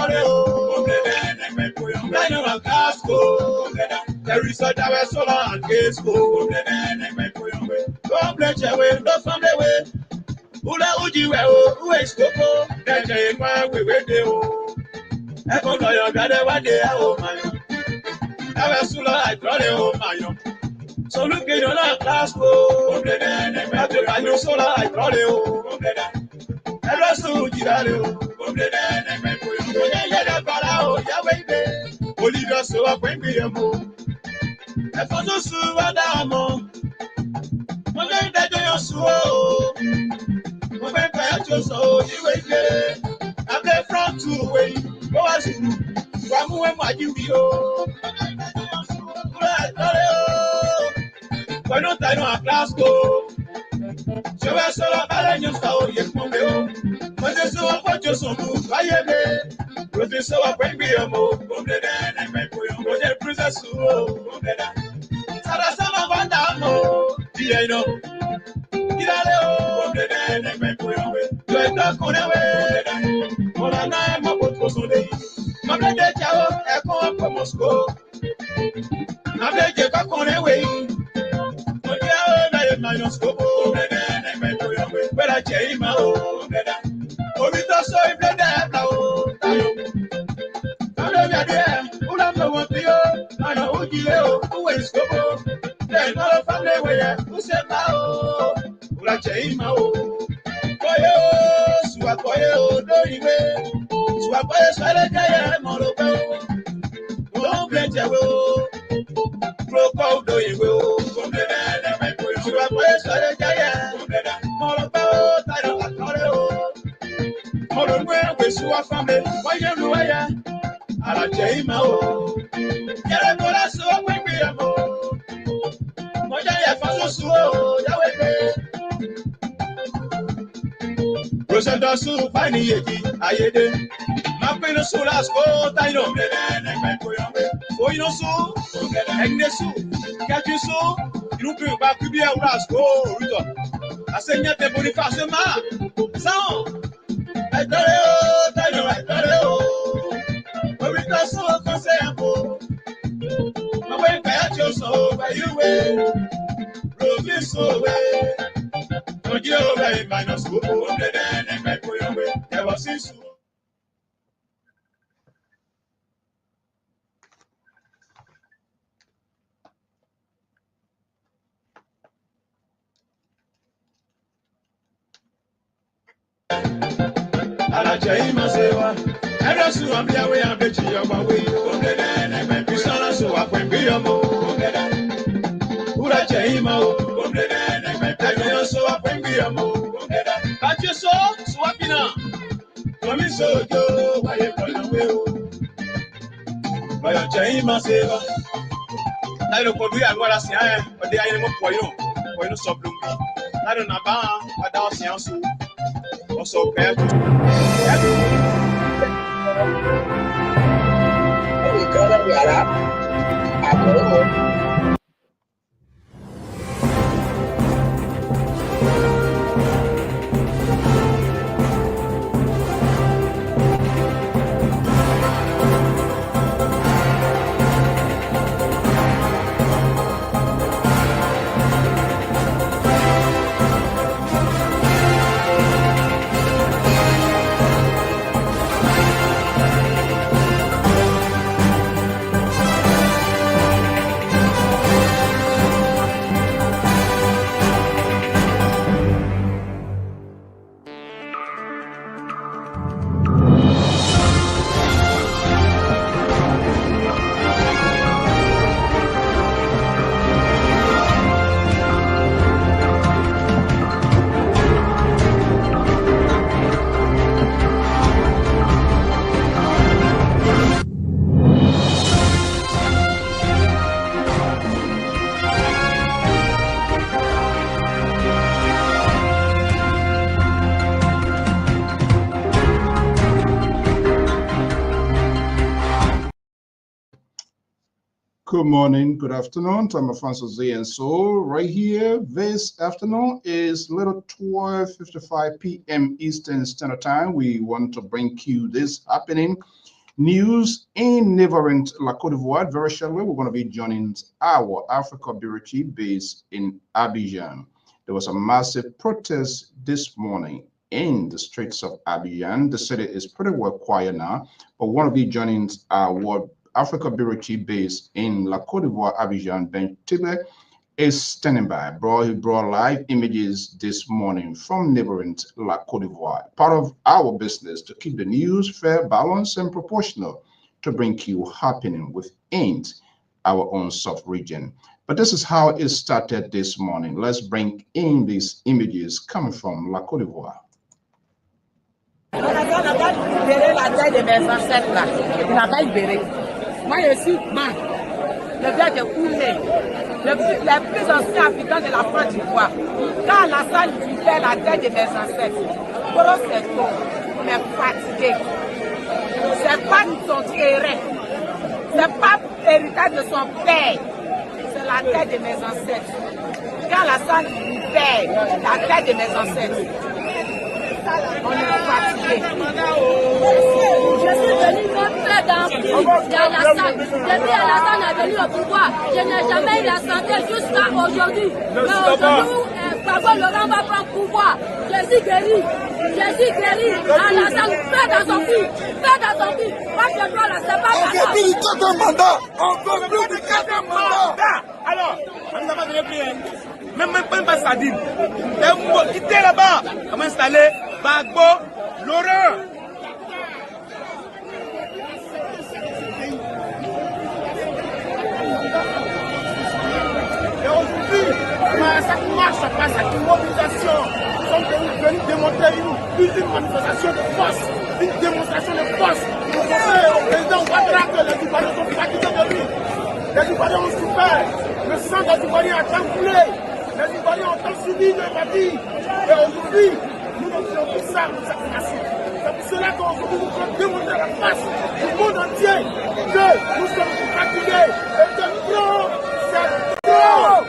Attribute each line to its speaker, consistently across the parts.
Speaker 1: Toreo, Dino and Casco, there is a tower solar and Casco, Complete away, not from the way. Ula Uji, who is Coco, that I inquire we wait there. Echo Lawyer got one day, oh my. Tower solar, I draw the oh my. So look at your Casco, I know solar, I draw the oh. Hello, so Girado. Olivia so up when we are more. I found us so Adamo. One day that you are so. When I pay your soul, you wait there. I play front two way. Go as you. One way, my you go. Why not I know a class go? So I saw a balance of your phone. But there's so much of some move. I am with this so up when we are more. And my boy, the princess. Sarasama Vandamo, Diano. And my boy, you are not going away. All I know about Mosode. My brother, I come up from Moscow. I beg you, come on away. But I am minus go. But I change my own. Oh, we don't so if that now. I know you're there. Who don't know what you are? I know who you are. Who is go? There's no family where who said now. Who I change my own. Boyo, Swapoyo, don't you way. Swapoyo, Swalakaya, Molopo. Don't blame you. Proco, do you will. Swapoyo, Swalakaya. Molopo, I don't know. Hold where we saw family, why you know I I'll change my own. Get a good so when we are more. Moya Faso so, Rosetta so funny, I did. Mapping so last go, I know. For you know so, and this so, catch you so, you bring back to be a rascal. I said, yet the body fast, ma. So. I thought it, but we got so concerned. My way back your soul, by you way, broken so way. Don't you away, minus school, and my boy away. There was this. Alajaima sewa, era su ambia we abechi yoba we, and my pisana so up when be a mo, Ura Jaima, and my pagano so up when be a mo, but you saw swappina, coming so go, why you call away, by a Jaima seva. I don't know what I say, but they are in a point, when you stop looking. I don't know about what I was saying. Also,
Speaker 2: Good morning, good afternoon. I'm Alfonso Z, and so right here this afternoon is little 12:55 p.m. Eastern Standard Time. We want to bring you this happening news in neighboring La Côte d'Ivoire. Very shortly, we're going to be joining our Africa Bureau Chief based in Abidjan. There was a massive protest this morning in the streets of Abidjan. The city is pretty well quiet now, but we're going to be joining our Africa Bureau Chief based in La Côte d'Ivoire, Abidjan. Ben Tibe is standing by. He brought live images this morning from neighboring La Côte d'Ivoire. Part of our business to keep the news fair, balanced, and proportional to bring you happening within our own sub-region. But this is how it started this morning. Let's bring in these images coming from La Côte d'Ivoire.
Speaker 3: On a libéré la terre de mes ancêtres là. Il n'a pas libéré. Moi je suis man. Le village de Koulé. Les plus anciens habitants de la France d'Ivoire. Quand Alassane libère la terre de mes ancêtres, Gros c'est bon, on est fatigué. C'est pas son terrain. C'est pas l'héritage de son père. C'est la terre de mes ancêtres. Quand Alassane libère la terre de mes ancêtres, on est fatigué.
Speaker 4: Je suis venu même faire d'Afrique d'Alassane. Depuis Alassane est venu au pouvoir, je n'ai jamais eu la santé jusqu'à aujourd'hui. Mais aujourd'hui, Papa Laurent va prendre pouvoir. Je suis guéri. Alassane, fais dans son fils. Moi je dois la séparer.
Speaker 5: On veut plus du quatrième mandat. On veut plus du quatrième mandat.
Speaker 1: Alors, on n'a pas de rien. Même pas Sadine. Quittez là-bas. On va installer Bagbo, Laurent. Et aujourd'hui, cette marche passe à une mobilisation. Nous sommes venus démontrer une manifestation de force, une démonstration de force. Pour montrer au président Ouattara que les Ivoiriens sont fatigués de lui. Les Ivoiriens ont souffert. Le sang des Ivoiriens a tant coulé. Les Ivoiriens ont tant subi de fatigue. Et aujourd'hui, nous ne faisons plus ça pour cette nation. C'est pour cela qu'aujourd'hui, nous devons démontrer la face du monde entier que nous sommes fatigués et que trop, c'est trop.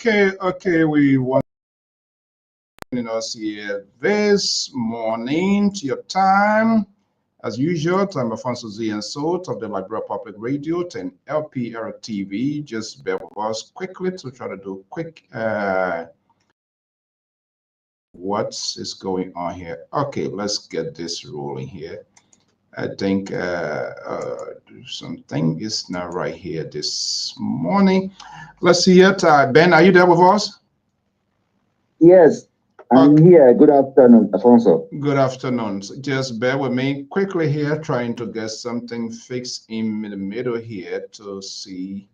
Speaker 2: Okay, we want us here this morning to your time. As usual, I'm Alfonso Z and Salt of the Liberia Public Radio 10 Lpr-Tv. Just bear with us quickly to try to do quick what is going on here. Okay, let's get this rolling here. I think something is not right here this morning. Let's see it. Ben, are you there with us?
Speaker 6: Yes, I'm here. Good afternoon, Alfonso.
Speaker 2: Good afternoon. Just bear with me quickly here, trying to get something fixed in the middle here to see.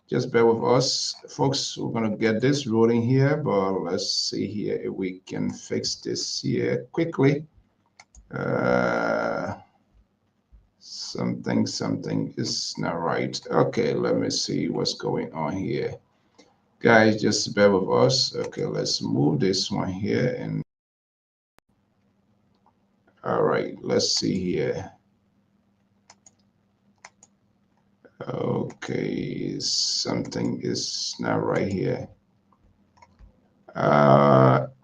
Speaker 2: Just bear with us, folks. We're going to get this rolling here, but let's see here if we can fix this here quickly. Something is not right. Okay, let me see what's going on here. Guys, just bear with us. Okay, let's move this one here. And all right, let's see here. Okay, something is not right here.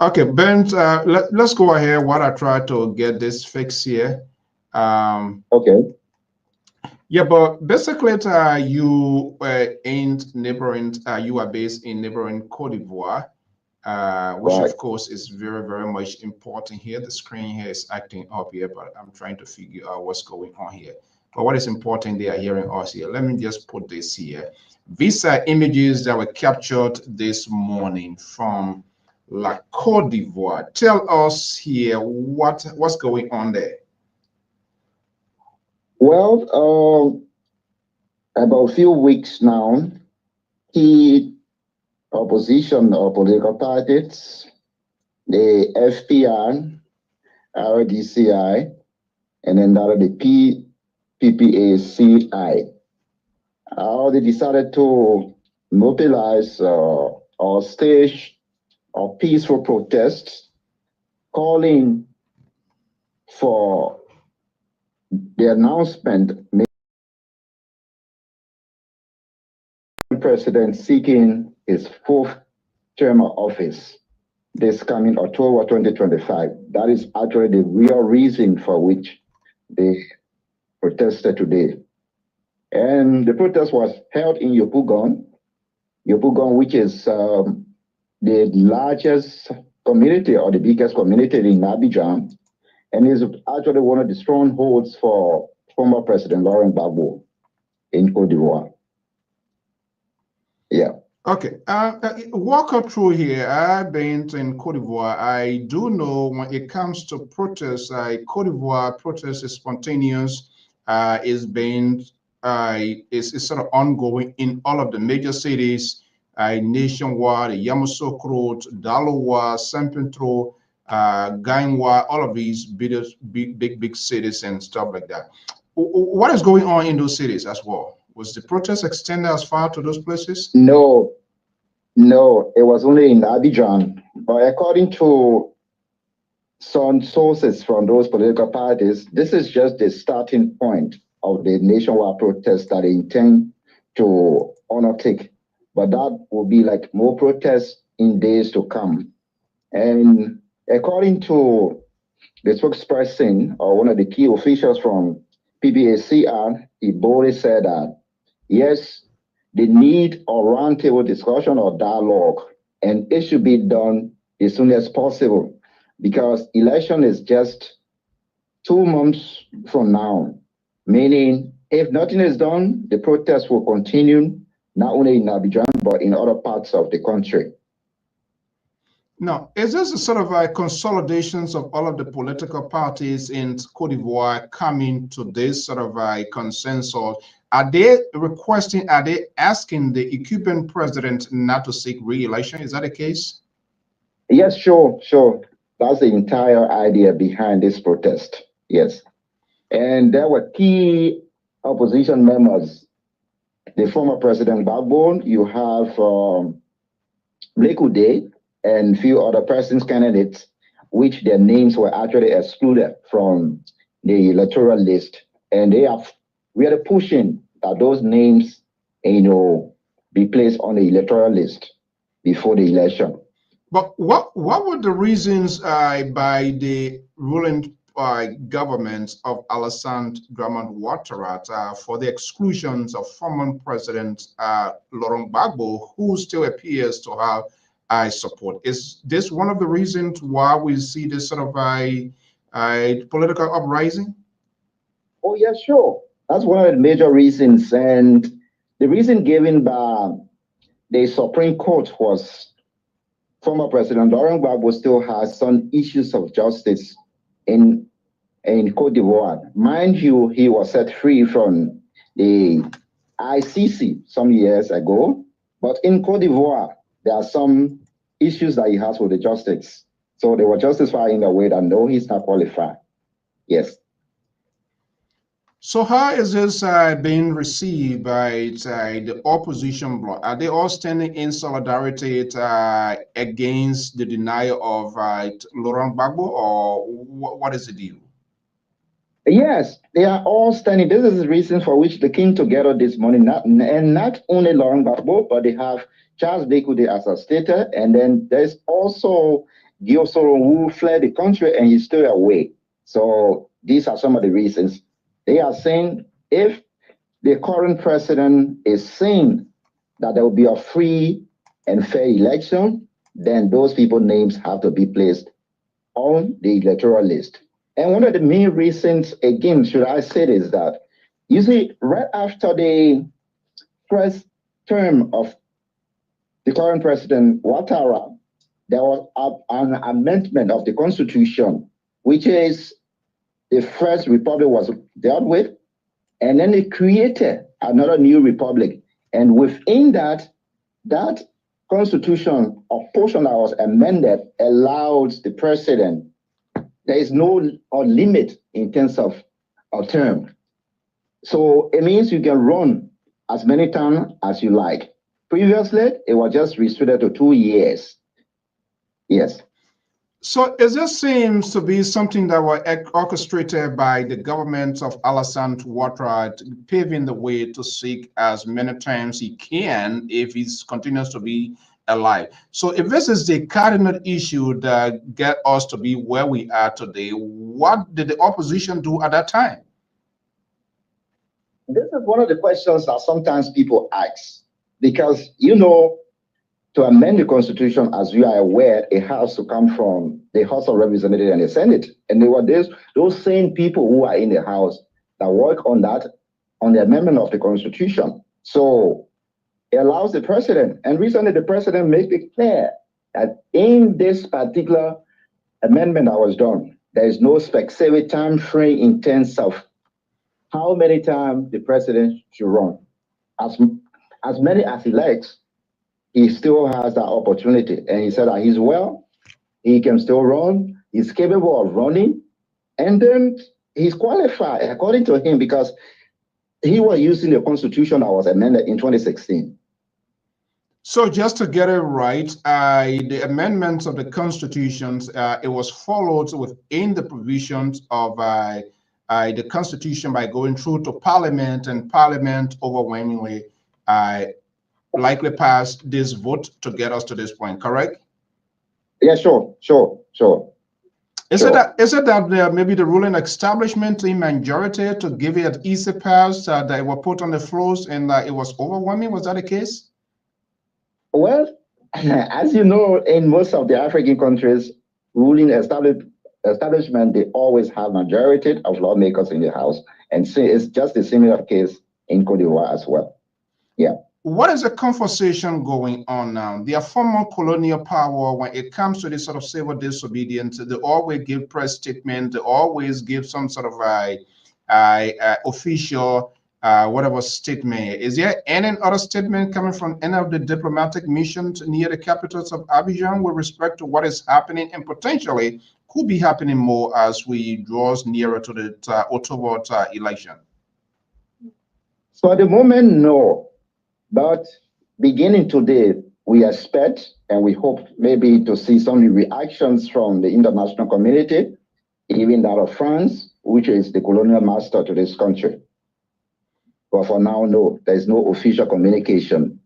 Speaker 2: Okay, Ben, let's go ahead while I try to get this fixed here.
Speaker 6: Okay.
Speaker 2: Yeah, but basically, you in neighboring, you are based in neighboring Cote d'Ivoire, which
Speaker 6: Right.
Speaker 2: of course is very, very much important here. The screen here is acting up here, but I'm trying to figure out what's going on here. But what is important, they are hearing us here. Let me just put this here. These are images that were captured this morning from La Cote d'Ivoire. Tell us here what's going on there.
Speaker 6: Well, about a few weeks now, key opposition or political parties, the FPR, RDCI, and then the PPACI, they decided to mobilize or stage a peaceful protests calling for the announcement made by the president seeking his fourth term of office this coming October 2025. That is actually the real reason for which they protested today. And the protest was held in Yopougon, which is the largest community or the biggest community in Abidjan, and is actually one of the strongholds for former President Laurent Gbagbo in Cote d'Ivoire. Yeah.
Speaker 2: Okay. Walk up through here. I've been in Cote d'Ivoire. I do know when it comes to protests, Cote d'Ivoire protest is spontaneous. Is sort of ongoing in all of the major cities, nationwide, Yamoussoukro, Dalowa, Saint-Pentro, Gainwa, all of these big cities and stuff like that. What is going on in those cities as well? Was the protest extended as far to those places?
Speaker 6: No, it was only in Abidjan. But according to some sources from those political parties, this is just the starting point of the nationwide protest that they intend to undertake. But that will be like more protests in days to come. And according to the spokesperson or one of the key officials from PPACR, he boldly said that, yes, they need a roundtable discussion or dialogue, and it should be done as soon as possible because election is just 2 months from now, meaning if nothing is done, the protests will continue not only in Abidjan, but in other parts of the country.
Speaker 2: Now, is this a sort of a consolidations of all of the political parties in Cote d'Ivoire coming to this sort of a consensus? Are they asking the incumbent president not to seek re-election? Is that the case?
Speaker 6: Yes, sure. That's the entire idea behind this protest. Yes. And there were key opposition members. The former President Gbagbo, you have Blake Ude, and few other persons candidates, which their names were actually excluded from the electoral list. And they are really pushing that those names, be placed on the electoral list before the election.
Speaker 2: But what were the reasons by the ruling government of Alassane Dramane Ouattara for the exclusions of former President Laurent Gbagbo, who still appears to have support? Is this one of the reasons why we see this sort of political uprising?
Speaker 6: Oh, yeah, sure. That's one of the major reasons. And the reason given by the Supreme Court was former President Laurent Gbagbo still has some issues of justice in Côte d'Ivoire. Mind you, he was set free from the ICC some years ago, but in Côte d'Ivoire, there are some issues that he has with the justice. So they were justified in a way that no, he's not qualified. Yes.
Speaker 2: So how is this being received by the opposition bloc? Are they all standing in solidarity against the denial of Laurent Gbagbo, or what is the deal?
Speaker 6: Yes, they are all standing. This is the reason for which they came together this morning. Not only Laurent Gbagbo, but they have Charles Découdé as a stater, and then there's also Guillaume Soro who fled the country and he's still away. So these are some of the reasons. They are saying if the current president is saying that there will be a free and fair election, then those people's names have to be placed on the electoral list. And one of the main reasons, again, should I say this, that you see, right after the first term of the current president, Ouattara, there was an amendment of the Constitution, which is the first republic was dealt with, and then they created another new republic. And within that constitution, a portion that was amended allows the president, there is no limit in terms of a term. So it means you can run as many times as you like. Previously, it was just restricted to 2 years. Yes.
Speaker 2: So it just seems to be something that was orchestrated by the government of Alassane Ouattara, paving the way to seek as many times he can if he continues to be alive. So if this is the cardinal issue that get us to be where we are today, what did the opposition do at that time?
Speaker 6: This is one of the questions that sometimes people ask, because, you know, to amend the Constitution, as you are aware, it has to come from the House of Representatives and the Senate. And there were those same people who are in the House that work on that, on the amendment of the Constitution. So it allows the president, and recently the president made it clear that in this particular amendment that was done, there is no specific time frame in terms of how many times the president should run. As many as he likes, he still has that opportunity. And he said that he's well, he can still run, he's capable of running, and then he's qualified according to him because he was using the Constitution that was amended in 2016.
Speaker 2: So just to get it right, the amendments of the Constitutions, it was followed within the provisions of the Constitution by going through to Parliament, and Parliament overwhelmingly likely passed this vote to get us to this point, correct?
Speaker 6: Yeah, sure.
Speaker 2: Is it that maybe the ruling establishment in majority to give it an easy pass that it was put on the floors and it was overwhelming? Was that the case?
Speaker 6: Well, as you know, in most of the African countries, ruling establishment, they always have majority of lawmakers in the House. And so it's just a similar case in Côte d'Ivoire as well. Yeah.
Speaker 2: What is the conversation going on now? Their former colonial power, when it comes to this sort of civil disobedience, they always give press statement, they always give some sort of official whatever statement. Is there any other statement coming from any of the diplomatic missions near the capitals of Abidjan with respect to what is happening and potentially could be happening more as we draw nearer to the October election?
Speaker 6: So at the moment, no. But beginning today, we expect and we hope maybe to see some reactions from the international community, even that of France, which is the colonial master to this country. But for now, no, there is no official communication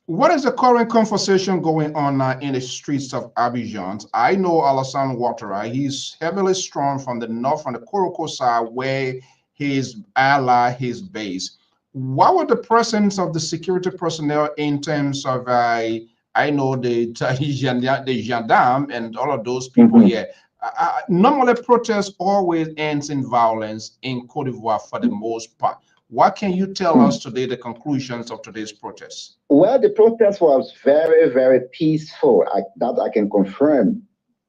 Speaker 2: What is the current conversation going on now in the streets of Abidjan? I know Alassane Ouattara, he's heavily strong from the north, from the Koroko side, where his ally, his base. What was the presence of the security personnel in terms of, I know the gendarme and all of those people here. Normally, protests always ends in violence in Cote d'Ivoire for the most part. What can you tell us today, the conclusions of today's protests?
Speaker 6: Well, the protest was very, very peaceful. That I can confirm.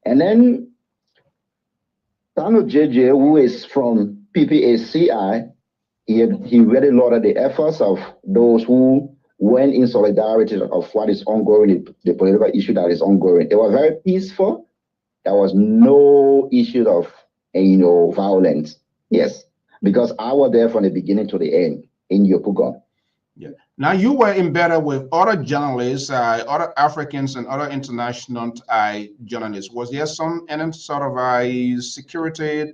Speaker 6: And then Tano JJ, who is from PPACI, he really lauded the efforts of those who went in solidarity of what is ongoing, the political issue that is ongoing. They were very peaceful. There was no issue of, violence. Yes, because I was there from the beginning to the end in Yopougon.
Speaker 2: Yeah. Now you were embedded with other journalists, other Africans and other international journalists. Was there any sort of security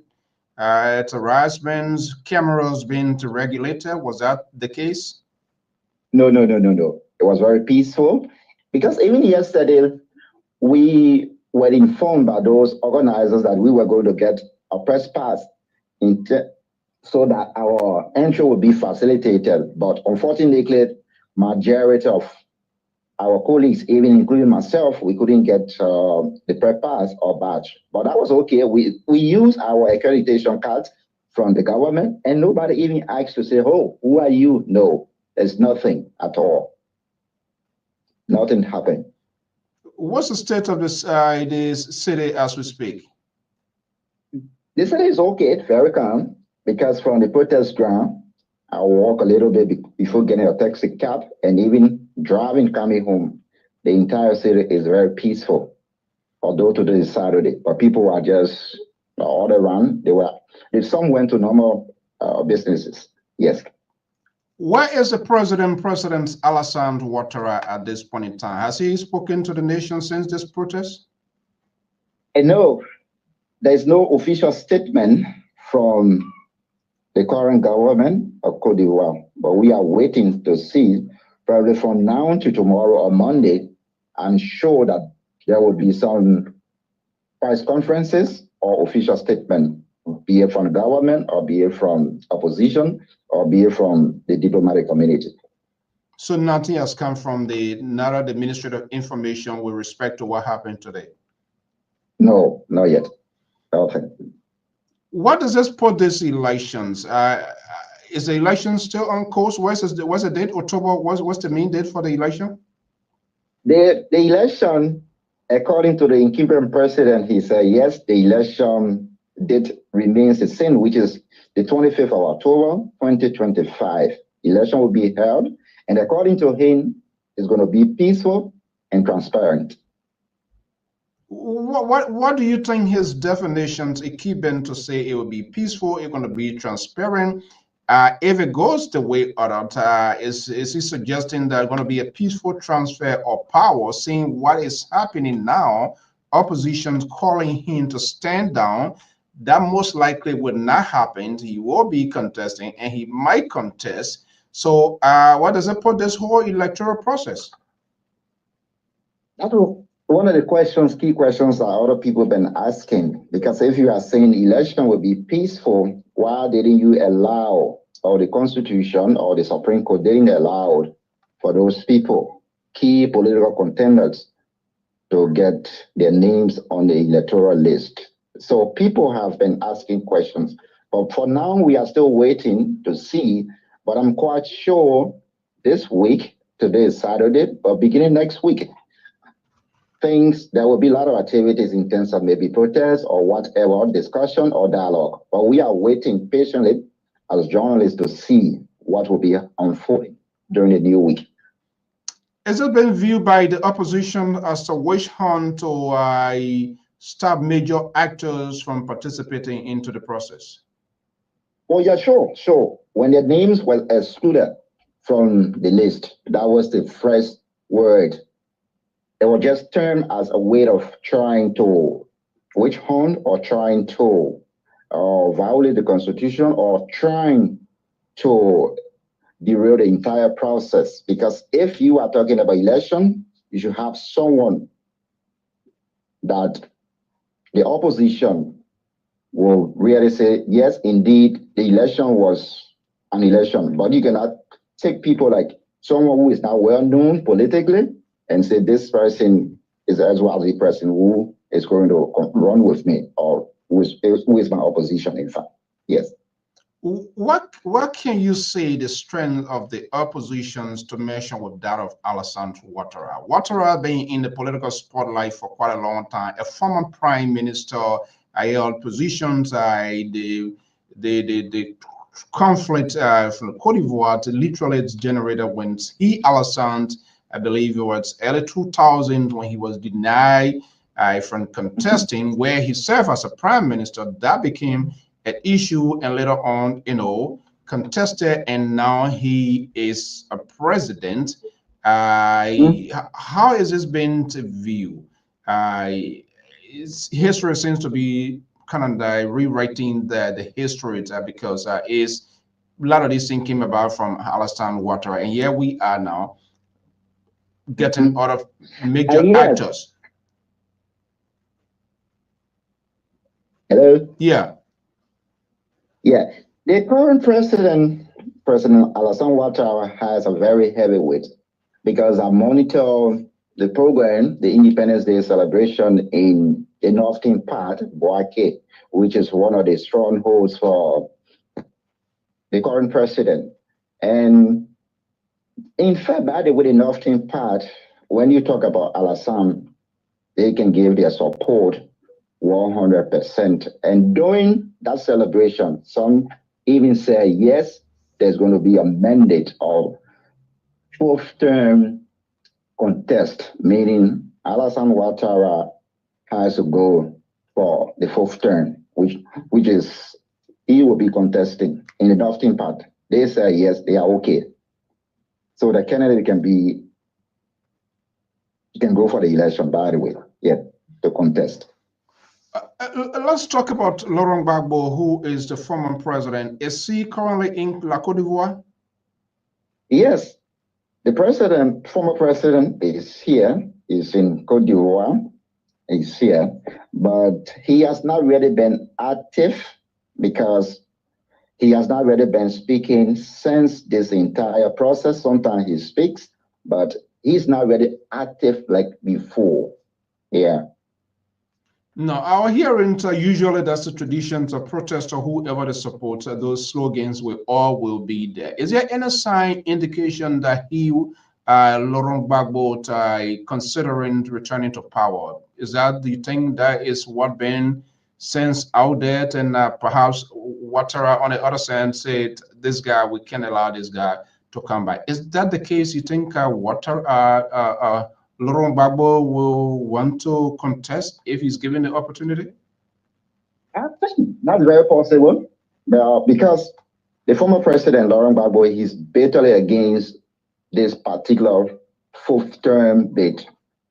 Speaker 2: harassments, cameras being regulated? Was that the case?
Speaker 6: No. It was very peaceful because even yesterday we were informed by those organizers that we were going to get a press pass so that our entry would be facilitated. But unfortunately, majority of our colleagues, even including myself, we couldn't get the press pass or badge. But that was okay. We used our accreditation cards from the government, and nobody even asked to say, "Oh, who are you?" No, there's nothing at all. Nothing happened.
Speaker 2: What's the state of this city as we speak?
Speaker 6: The city is okay, it's very calm, because from the protest ground, I walk a little bit before getting a taxi cab, and even driving coming home. The entire city is very peaceful, although today is Saturday, but people are just all around. Some went to normal businesses. Yes.
Speaker 2: Where is the President Alassane Ouattara at this point in time? Has he spoken to the nation since this protest?
Speaker 6: No, there's no official statement from the current government of Cote d'Ivoire, but we are waiting to see, probably from now to tomorrow or Monday. I'm sure that there will be some press conferences or official statement, be it from the government or be it from opposition or be it from the diplomatic community.
Speaker 2: So nothing has come from neither the Ministry of Information with respect to what happened today?
Speaker 6: No, not yet. Okay.
Speaker 2: What does this put these elections? Is the election still on course? What's the date? October? What's the main date for the election?
Speaker 6: The election, according to the incumbent president, he said yes, the election date remains the same, which is the 25th of October, 2025. Election will be held, and according to him, it's going to be peaceful and transparent.
Speaker 2: What do you think his definitions equivalent to say it will be peaceful, it's going to be transparent? If it goes the way ordered, is he suggesting that going to be a peaceful transfer of power, seeing what is happening now, opposition calling him to stand down? That most likely would not happen. He will be contesting, and he might contest. So what does it put this whole electoral process?
Speaker 6: That's one of the key questions that other people have been asking, because if you are saying election will be peaceful, why didn't you allow, or the Constitution or the Supreme Court didn't allow for those people, key political contenders, to get their names on the electoral list? So people have been asking questions, but for now we are still waiting to see. But I'm quite sure this week, today is Saturday, but beginning next week, there will be a lot of activities in terms of maybe protests or whatever, discussion or dialogue. But we are waiting patiently as journalists to see what will be unfolding during the new week.
Speaker 2: Has it been viewed by the opposition as a witch hunt to stop major actors from participating into the process?
Speaker 6: Well, yeah, sure. When their names were excluded from the list, that was the first word. It was just termed as a way of trying to witch hunt or trying to violate the Constitution or trying to derail the entire process. Because if you are talking about election, you should have someone that the opposition will really say, yes, indeed, the election was an election. But you cannot take people like someone who is now well known politically and say this person is as well the person who is going to run with me, or who is my opposition, in fact. Yes.
Speaker 2: What can you say the strength of the oppositions to mention with that of Alassane Ouattara? Ouattara being in the political spotlight for quite a long time, a former prime minister, held positions, the conflict from Cote d'Ivoire literally it's generated when Alassane, I believe it was early 2000 when he was denied from contesting, where he served as a prime minister. That became an issue, and later on, contested, and now he is a president. How has this been to view? History seems to be kind of rewriting the history because is a lot of these things came about from Alassane Ouattara, and here we are now getting out of major actors.
Speaker 6: Hello?
Speaker 2: Yeah.
Speaker 6: Yeah. The current President Alassane Ouattara, has a very heavy weight, because I monitor the program, the Independence Day celebration in the northern part, Boaké, which is one of the strongholds for the current president. And in fact, by the way, the northern part, when you talk about Alassane, they can give their support 100%. And during that celebration, some even say, yes, there's going to be a mandate of fourth term contest, meaning Alassane Ouattara has to go for the fourth term, which is he will be contesting in the northern part. They say yes, they are okay. So the candidate can go for the election, by the way, to contest.
Speaker 2: Let's talk about Laurent Gbagbo, who is the former president. Is he currently in La Côte d'Ivoire?
Speaker 6: Yes, the former president is here, is in Côte d'Ivoire, is here, but he has not really been active because he has not really been speaking since this entire process. Sometimes he speaks, but he's not really active like before. Yeah.
Speaker 2: No, our hearings usually that's the traditions of protest or whoever they support, those slogans will be there. Is there any sign, indication that Laurent Gbagbo, considering returning to power? Is that the thing that is what been since out there, and perhaps Ouattara on the other side said, this guy, we can't allow this guy to come back. Is that the case? You think Laurent Gbagbo will want to contest if he's given the opportunity?
Speaker 6: I think that's very possible, because the former president, Laurent Gbagbo, he's bitterly against this particular fourth term bid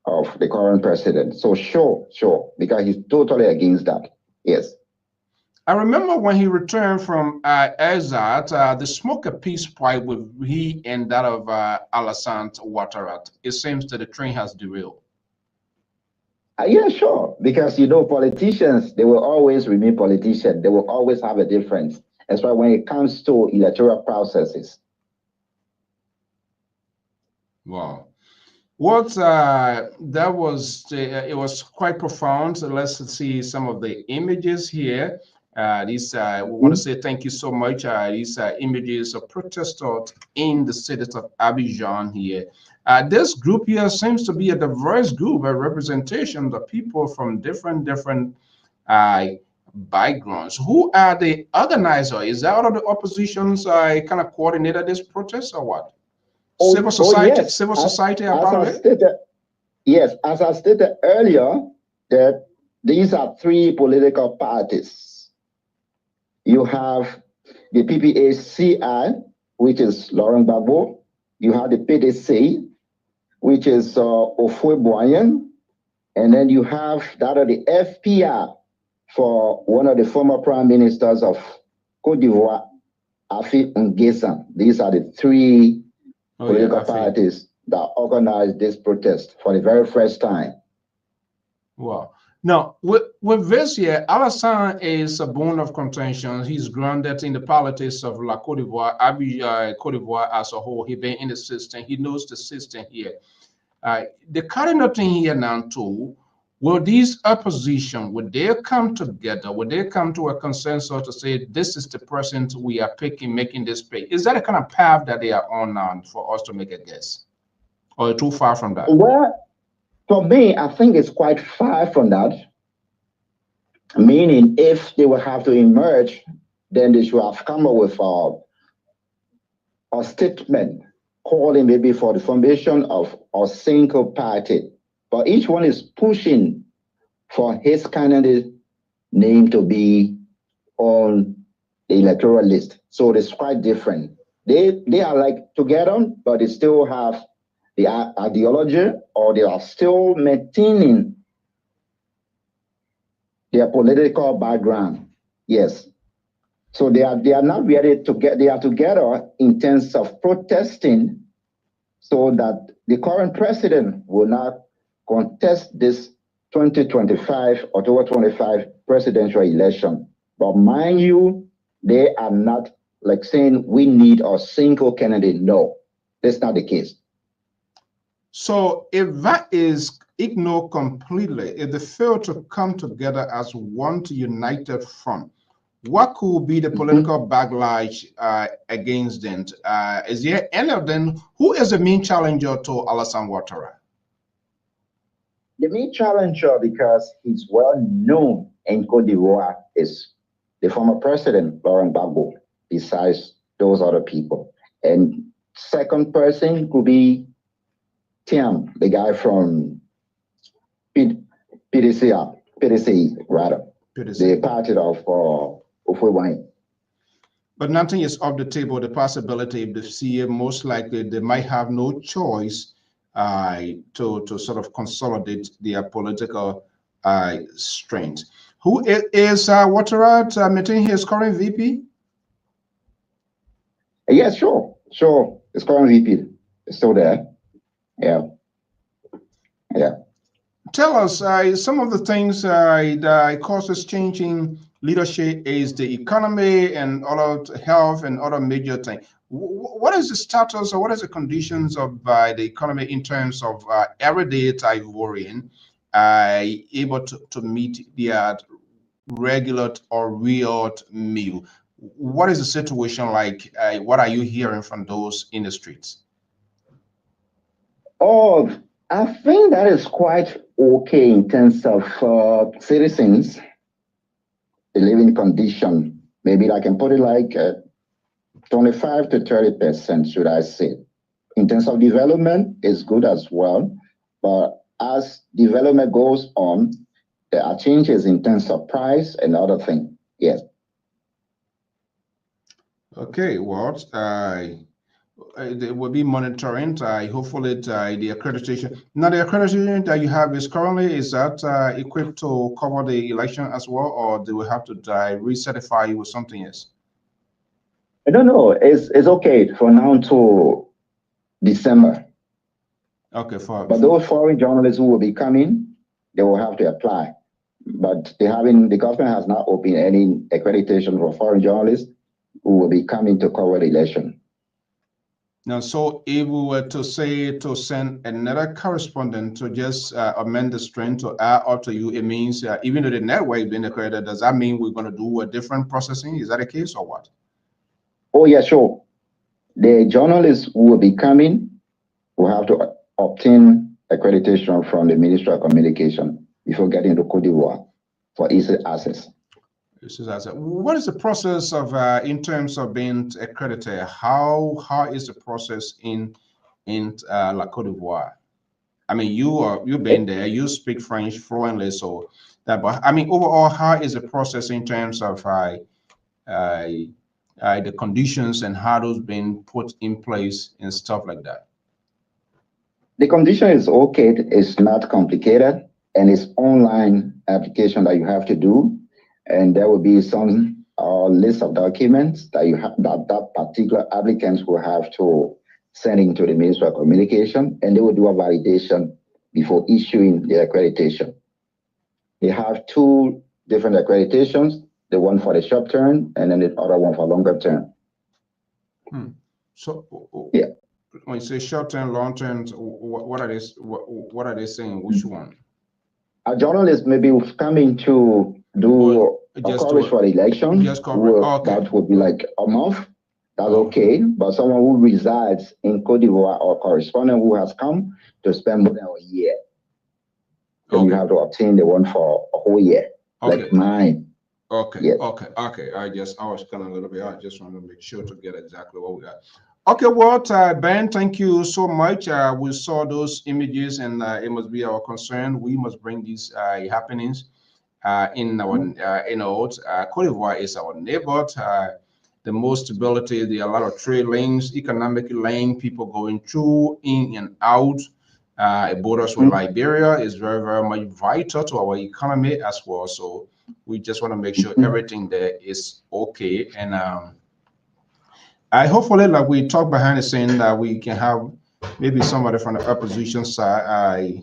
Speaker 6: of the current president. So sure, because he's totally against that. Yes.
Speaker 2: I remember when he returned from Ezat, the smoke a peace pipe with he and that of Alassane Ouattara. It seems that the train has derailed.
Speaker 6: Yeah, sure. Because, politicians, they will always remain politicians. They will always have a difference. That's why when it comes to electoral processes. Wow.
Speaker 2: What that was, it was quite profound. So let's see some of the images here. We want to say thank you so much. These images of protesters in the city of Abidjan here. This group here seems to be a diverse group, a representation of people from different backgrounds. Who are the organizers? Is that all of the oppositions kind of coordinated this protest or what? Civil society, yes. Civil society.
Speaker 6: Yes, as I stated earlier, that these are three political parties. You have the PPACI, which is Laurent Gbagbo. You have the PDC, which is Ofueboyan. And then you have that of the FPR for one of the former prime ministers of Côte d'Ivoire, Afi Ngesa. These are the three political parties that organized this protest for the very first time.
Speaker 2: Wow. Now, with this here, Alassane is a bone of contention. He's grounded in the politics of La Côte d'Ivoire, Côte d'Ivoire as a whole. He's been in the system. He knows the system here. The cardinal thing here now too, will these opposition, would they come together? Would they come to a consensus to say, this is the person we are picking, making this pay? Is that a kind of path that they are on now for us to make a guess? Or too far from that?
Speaker 6: Well, for me, I think it's quite far from that. Meaning, if they will have to emerge, then they should have come up with a statement calling maybe for the formation of a single party. But each one is pushing for his candidate name to be on the electoral list. So it's quite different. They are like together, but they still have the ideology, or they are still maintaining their political background. Yes. So they are not ready to get, they are together in terms of protesting so that the current president will not contest this 2025 or 2025 presidential election. But mind you, they are not like saying we need a single candidate. No, that's not the case.
Speaker 2: So if that is ignored completely, if they fail to come together as one united front, what could be the political backlash against them? Is there any of them? Who is the main challenger to Alassane Ouattara?
Speaker 6: The main challenger, because he's well known in Côte d'Ivoire, is the former president, Laurent Gbagbo, besides those other people. And second person could be Tim, the guy from PDCI, rather, the party of Ofwewine.
Speaker 2: But nothing is off the table. The possibility if the CA, most likely they might have no choice to sort of consolidate their political strength. Who is Ouattara meeting his current VP?
Speaker 6: Yes, sure. His current VP is still there. Yeah.
Speaker 2: Tell us some of the things that causes changing leadership is the economy and other health and other major things. What is the status or what is the conditions of the economy in terms of everyday Ivorian able to meet their regular or real meal? What is the situation like? What are you hearing from those in the streets?
Speaker 6: Oh, I think that is quite okay in terms of citizens, the living condition. Maybe I can put it like 25 to 30%, should I say. In terms of development, it's good as well. But as development goes on, there are changes in terms of price and other things. Yes.
Speaker 2: Okay, well, they will be monitoring, hopefully, the accreditation. Now, the accreditation that you have is currently, is that equipped to cover the election as well, or do we have to recertify you with something else?
Speaker 6: I don't know. It's okay for now until December.
Speaker 2: Okay,
Speaker 6: but those foreign journalists who will be coming, they will have to apply. But the government has not opened any accreditation for foreign journalists who will be coming to cover the election.
Speaker 2: Now, so if we were to say to send another correspondent to just amend the strength to add up to you, it means even though the network being accredited, does that mean we're going to do a different processing? Is that the case or what?
Speaker 6: Oh, yeah, sure. The journalists who will be coming will have to obtain accreditation from the Ministry of Communication before getting to Côte d'Ivoire for easy access.
Speaker 2: What is the process of in terms of being accredited? How is the process in La Côte d'Ivoire? I mean, you've been there. You speak French fluently, so that. But I mean, overall, how is the process in terms of the conditions and how those being put in place and stuff like that?
Speaker 6: The condition is okay. It's not complicated, and it's online application that you have to do. And there will be some list of documents that you have that particular applicants will have to send into the Ministry of Communication, and they will do a validation before issuing the accreditation. They have two different accreditations, the one for the short term and then the other one for longer term.
Speaker 2: So
Speaker 6: yeah,
Speaker 2: when you say short term, long term, what are they saying? Which one?
Speaker 6: A journalist maybe coming to do a coverage for the election. That would be like a month. That's okay. But someone who resides in Cote d'Ivoire or correspondent who has come to spend more than a year, then you have to obtain the one for a whole year, like mine.
Speaker 2: Okay.
Speaker 6: Yes.
Speaker 2: Okay. I was kind of a little bit. I just want to make sure to get exactly what we got. Okay, well, Ben, thank you so much. We saw those images, and it must be our concern. We must bring these happenings in our Cote d'Ivoire is our neighbor. The most stability, there are a lot of trade links, economic link, people going through, in and out. Borders with Liberia is very, very much vital to our economy as well. So we just want to make sure everything there is okay. And I hopefully, like we talked behind the scene, that we can have maybe somebody from the opposition side.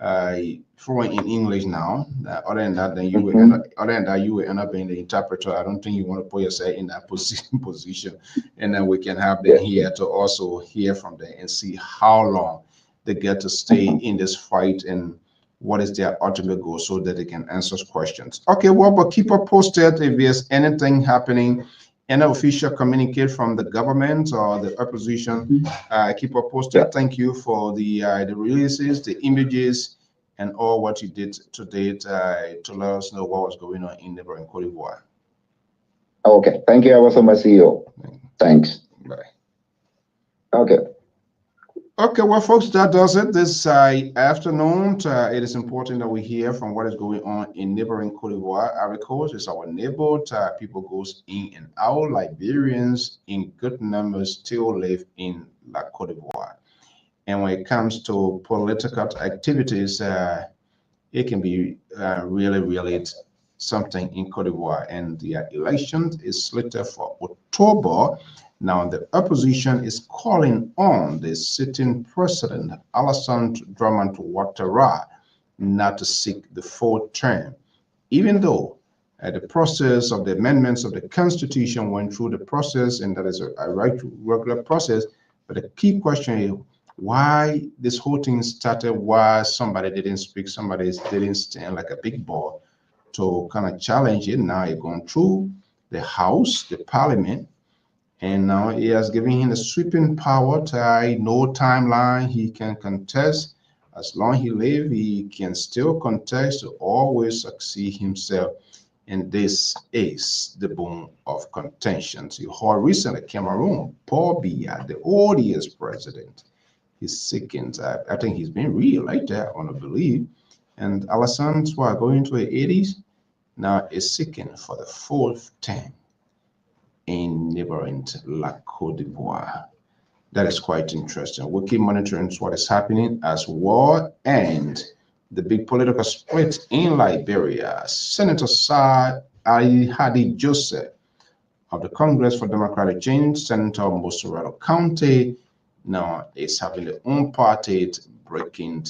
Speaker 2: I fluent in English now. Other than that, then you will end up being the interpreter. I don't think you want to put yourself in that position. And then we can have them here to also hear from them and see how long they get to stay in this fight and what is their ultimate goal, so that they can answer questions. Okay, well, but keep us posted if there's anything happening. Any official communicate from the government or the opposition, keep us posted. Thank you for the releases, the images, and all what you did to date to let us know what was going on in neighboring Cote d'Ivoire.
Speaker 6: Okay, thank you ever so much, CEO. Thanks.
Speaker 2: Bye.
Speaker 6: Okay.
Speaker 2: Okay, well, folks, that does it this afternoon. It is important that we hear from what is going on in neighboring Cote d'Ivoire. Ivory Coast is our neighbor. People goes in and out. Liberians in good numbers still live in Cote d'Ivoire. And when it comes to political activities, it can be really, really something in Cote d'Ivoire. And the election is slated for October. Now, the opposition is calling on the sitting president, Alassane Dramane Ouattara, not to seek the fourth term, even though the process of the amendments of the Constitution went through the process, and that is a regular process. But the key question is why this whole thing started, why somebody didn't speak, somebody didn't stand like a big boy to kind of challenge it. Now it's gone through the House, the Parliament, and now he has given him the sweeping power to no timeline. He can contest. As long as he lives, he can still contest to always succeed himself. And this is the bone of contention. You heard recently, Cameroon, Paul Biya, the ODS president, he's seeking, I think he's been re-elected, I want to believe. And Alassane, who are going to the 80s, now is seeking for the fourth term in neighboring Cote d'Ivoire. That is quite interesting. We'll keep monitoring what is happening as well. And the big political split in Liberia. Senator Sir Ali Hadi Joseph of the Congress for Democratic Change, Senator Mosorado County, now is having their own party breaking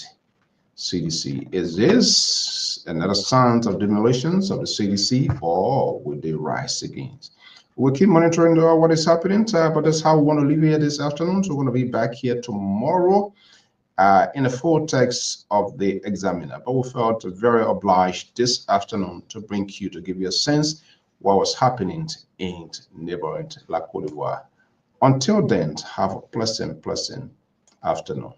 Speaker 2: CDC. Is this another sign of demolitions of the CDC, or will they rise against? We'll keep monitoring what is happening, but that's how we want to leave here this afternoon. So we're going to be back here tomorrow in the full text of the Examiner. But we felt very obliged this afternoon to bring you, to give you a sense what was happening in neighboring Cote d'Ivoire. Until then, have a pleasant afternoon.